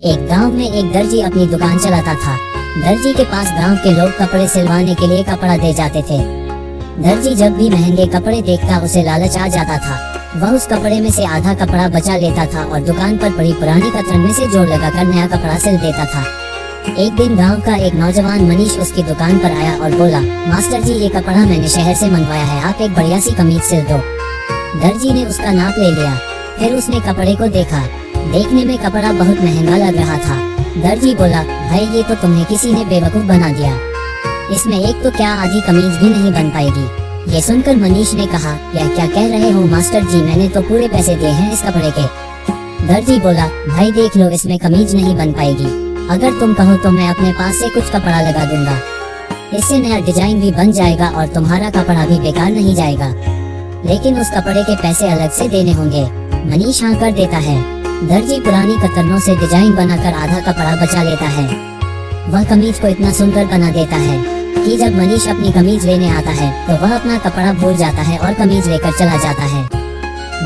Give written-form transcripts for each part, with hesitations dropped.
एक गांव में एक दर्जी अपनी दुकान चलाता था। दर्जी के पास गांव के लोग कपड़े सिलवाने के लिए कपड़ा दे जाते थे। दर्जी जब भी महंगे कपड़े देखता उसे लालच आ जाता था। वह उस कपड़े में से आधा कपड़ा बचा लेता था और दुकान पर पड़ी पुरानी कतरन में से जोड़ लगाकर नया कपड़ा सिल देता था। एक दिन गांव का एक नौजवान मनीष उसकी दुकान पर आया और बोला, मास्टर जी, ये कपड़ा मैंने शहर से मंगवाया है, आप एक बढ़िया सी कमीज सिल दो। दर्जी ने उसका नाप ले लिया। फिर उसने कपड़े को देखा। देखने में कपड़ा बहुत महंगा लग रहा था। दर्जी बोला, भाई ये तो तुम्हें किसी ने बेवकूफ बना दिया, इसमें एक तो क्या आधी कमीज भी नहीं बन पाएगी। ये सुनकर मनीष ने कहा, यह क्या कह रहे हो मास्टर जी, मैंने तो पूरे पैसे दिए हैं इस कपड़े के। दर्जी बोला, भाई देख लो, इसमें कमीज नहीं बन पाएगी। अगर तुम कहो तो मैं अपने पास से कुछ कपड़ा लगा दूंगा, इससे नया डिजाइन भी बन जाएगा और तुम्हारा कपड़ा भी बेकार नहीं जाएगा, लेकिन उस कपड़े के पैसे अलग से देने होंगे। मनीष हाँ कर देता है। दर्जी पुरानी कतरनों से डिजाइन बनाकर आधा कपड़ा बचा लेता है। वह कमीज को इतना सुंदर बना देता है कि जब मनीष अपनी कमीज लेने आता है तो वह अपना कपड़ा भूल जाता है और कमीज लेकर चला जाता है।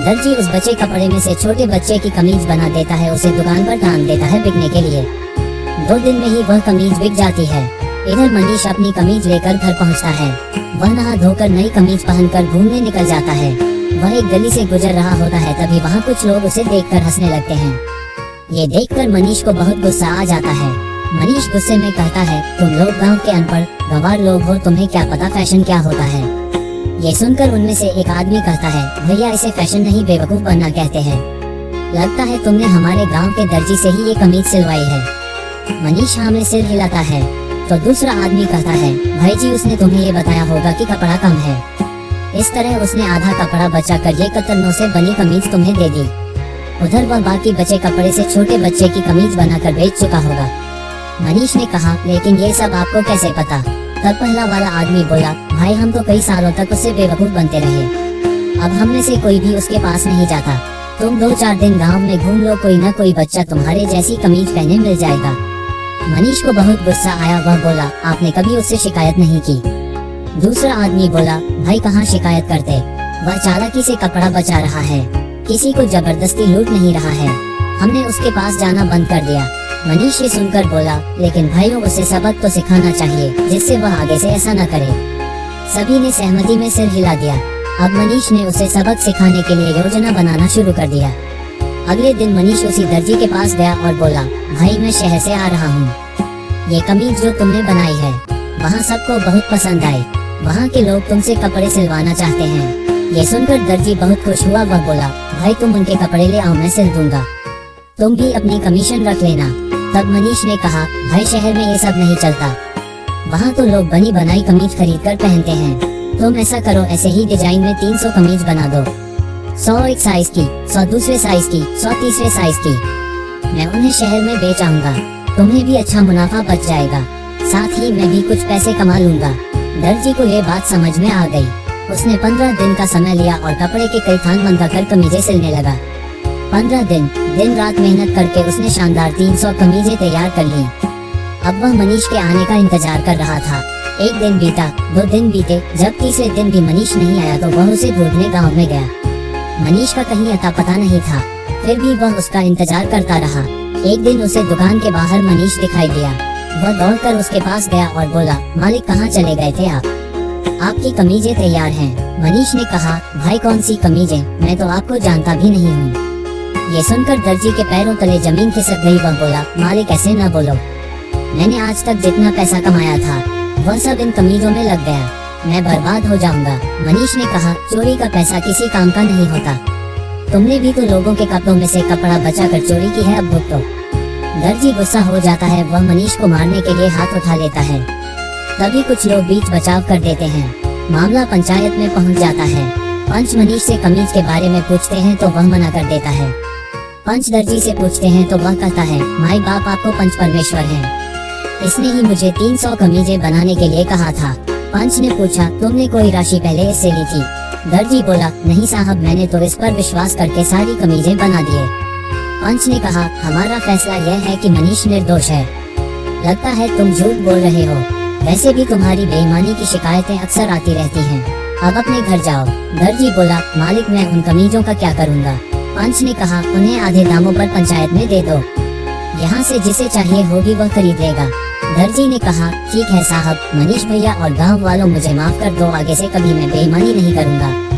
दर्जी उस बचे कपड़े में से छोटे बच्चे की कमीज बना देता है, उसे दुकान पर टांग देता है बिकने के लिए। 2 दिन में ही वह कमीज बिक जाती है। इधर मनीष अपनी कमीज लेकर घर पहुंचता है। वह नहा धोकर नई कमीज पहनकर घूमने निकल जाता है। वह एक गली से गुजर रहा होता है, तभी वहाँ कुछ लोग उसे देखकर हंसने लगते हैं। ये देखकर मनीष को बहुत गुस्सा आ जाता है। मनीष गुस्से में कहता है, तुम लोग गांव के अनपढ़ गंवार लोग हो, तुम्हें क्या पता फैशन क्या होता है। ये सुनकर उनमें से एक आदमी कहता है, भैया इसे फैशन नहीं बेवकूफ बनना कहते हैं। लगता है तुमने हमारे गाँव के दर्जी से ही ये कमीज सिलवाई है। मनीष हाँ में सिर हिलाता है। तो दूसरा आदमी कहता है, भाई जी उसने तुम्हें ये बताया होगा कि कपड़ा कम है, इस तरह उसने आधा कपड़ा बचाकर ये कतरनों से बनी कमीज तुम्हें दे दी। उधर वह बाकी बचे कपड़े से छोटे बच्चे की कमीज बनाकर बेच चुका होगा। मनीष ने कहा, लेकिन ये सब आपको कैसे पता। तब पहला वाला आदमी बोला, भाई हम तो कई सालों तक उससे बेवकूफ बनते रहे, अब हम में से कोई भी उसके पास नहीं जाता। तुम 2-4 दिन गाँव में घूम लो, कोई न कोई बच्चा तुम्हारे जैसी कमीज पहने मिल जाएगा। मनीष को बहुत गुस्सा आया। वह बोला, आपने कभी उससे शिकायत नहीं की। दूसरा आदमी बोला, भाई कहाँ शिकायत करते, वह चालाकी से कपड़ा बचा रहा है, किसी को जबरदस्ती लूट नहीं रहा है, हमने उसके पास जाना बंद कर दिया। मनीष ये सुनकर बोला, लेकिन भाइयों उसे सबक तो सिखाना चाहिए जिससे वह आगे से ऐसा न करे। सभी ने सहमति में सिर हिला दिया। अब मनीष ने उसे सबक सिखाने के लिए योजना बनाना शुरू कर दिया। अगले दिन मनीष उसी दर्जी के पास गया और बोला, भाई मैं शहर से आ रहा हूँ, ये कमीज जो तुमने बनाई है वहाँ सबको बहुत पसंद आई, वहाँ के लोग तुमसे कपड़े सिलवाना चाहते हैं। ये सुनकर दर्जी बहुत खुश हुआ। वह बोला, भाई तुम उनके कपड़े ले आओ, मैं सिल दूंगा, तुम भी अपनी कमीशन रख लेना। तब मनीष ने कहा, भाई शहर में ये सब नहीं चलता, वहाँ तो लोग बनी बनाई कमीज खरीद कर पहनते हैं। तुम ऐसा करो, ऐसे ही डिजाइन में 300 कमीज बना दो, 100 एक साइज की, 100 दूसरे साइज की, 100 तीसरे साइज की। मैं उन्हें शहर में बेच आऊंगा, तुम्हें भी अच्छा मुनाफा बच जाएगा, साथ ही मैं भी कुछ पैसे कमा लूंगा। दर्जी को ये बात समझ में आ गई। उसने 15 दिन का समय लिया और कपड़े के कई थान बंधाकर कमीजें सिलने लगा। 15 दिन रात मेहनत करके उसने शानदार 300 कमीजें तैयार कर ली। अब वह मनीष के आने का इंतजार कर रहा था। 1 दिन बीता, 2 दिन बीते, जब तीसरे दिन भी मनीष नहीं आया तो वह उसे ढूंढने गाँव में गया। मनीष का कहीं अता पता नहीं था, फिर भी वह उसका इंतजार करता रहा। एक दिन उसे दुकान के बाहर मनीष दिखाई दिया। वह दौड़कर उसके पास गया और बोला, मालिक कहाँ चले गए थे आप, आपकी कमीजें तैयार हैं। मनीष ने कहा, भाई कौन सी कमीजें, मैं तो आपको जानता भी नहीं हूँ। ये सुनकर दर्जी के पैरों तले जमीन खिसक गई। वह बोला, मालिक ऐसे न बोलो, मैंने आज तक जितना पैसा कमाया था वह सब इन कमीजों में लग गया, मैं बर्बाद हो जाऊंगा। मनीष ने कहा, चोरी का पैसा किसी काम का नहीं होता, तुमने भी तो लोगों के कपड़ों में से कपड़ा बचाकर चोरी की है, अब भुगतो। दर्जी गुस्सा हो जाता है। वह मनीष को मारने के लिए हाथ उठा लेता है। तभी कुछ लोग बीच बचाव कर देते हैं। मामला पंचायत में पहुंच जाता है। पंच मनीष से कमीज के बारे में पूछते हैं तो वह मना कर देता है। पंच दर्जी से पूछते हैं तो वह कहता है, माई बाप आपको पंच परमेश्वर है, इसने ही मुझे 300 कमीजें बनाने के लिए कहा था। पंच ने पूछा, तुमने कोई राशि पहले इससे ली थी। दर्जी बोला, नहीं साहब, मैंने तो इस पर विश्वास करके सारी कमीजें बना दिए। पंच ने कहा, हमारा फैसला यह है कि मनीष निर्दोष है, लगता है तुम झूठ बोल रहे हो, वैसे भी तुम्हारी बेईमानी की शिकायतें अक्सर आती रहती हैं, अब अपने घर जाओ। दर्जी बोला, मालिक मैं उन कमीजों का क्या करूँगा। पंच ने कहा, उन्हें आधे दामों पर पंचायत में दे दो। यहाँ से जिसे चाहिए होगी वह खरीद लेगा। दर्जी ने कहा, ठीक है साहब, मनीष भैया और गांव वालों मुझे माफ कर दो, आगे से कभी मैं बेईमानी नहीं करूँगा।